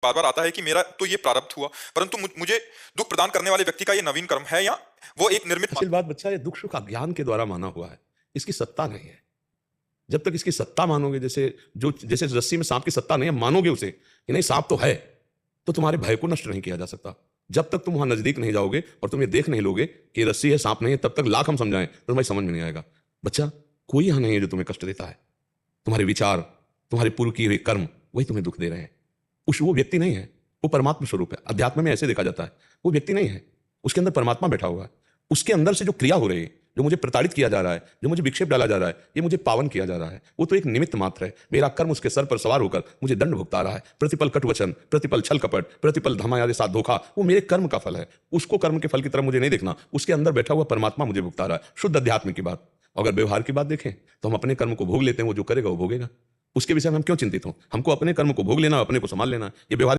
बार बार आता है कि मेरा तो ये प्रारब्ध हुआ, परंतु मुझे दुख प्रदान करने वाले व्यक्ति का ये नवीन कर्म है, या वो एक निर्मित असल बात बच्चा, ये दुख सुख अज्ञान के द्वारा माना हुआ है, इसकी सत्ता नहीं है। जब तक इसकी सत्ता मानोगे, जैसे रस्सी में सांप की सत्ता नहीं है, मानोगे उसे कि नहीं सांप तो है, तो तुम्हारे भय को नष्ट नहीं किया जा सकता। जब तक तुम वहां नजदीक नहीं जाओगे और तुम ये देख नहीं लोगे कि रस्सी है सांप नहीं है, तब तक लाख हम समझाएं तो तुम्हारी समझ में नहीं आएगा। बच्चा, कोई यहां नहीं है जो तुम्हें कष्ट देता है। तुम्हारे विचार, तुम्हारे पूर्व किए हुए कर्म, वही तुम्हें दुख दे रहे हैं। वो व्यक्ति नहीं है, वो परमात्मा स्वरूप है। अध्यात्म में ऐसे देखा जाता है, वो व्यक्ति नहीं है, उसके अंदर परमात्मा बैठा हुआ है। उसके अंदर से जो क्रिया हो रही है, जो मुझे प्रताड़ित किया जा रहा है, जो मुझे विक्षेप डाला जा रहा है, ये मुझे पावन किया जा रहा है, वो तो एक निमित्त मात्र है। मेरा कर्म उसके सर पर सवार होकर मुझे दंड भुगता रहा है। प्रतिपल कटुवचन, प्रतिपल छल कपट, प्रतिपल धमायादि साथ धोखा, वो मेरे कर्म का फल है। उसको कर्म के फल की तरफ मुझे नहीं देखना, उसके अंदर बैठा हुआ परमात्मा मुझे भुगता रहा है। शुद्ध अध्यात्म की बात। अगर व्यवहार की बात देखें तो हम अपने कर्म को भोग लेते हैं, वो जो करेगा वो भोगेगा। उसके विषय में हम क्यों चिंतित हों? हमको अपने कर्म को भोग लेना, अपने को संभाल लेना। ये व्यवहार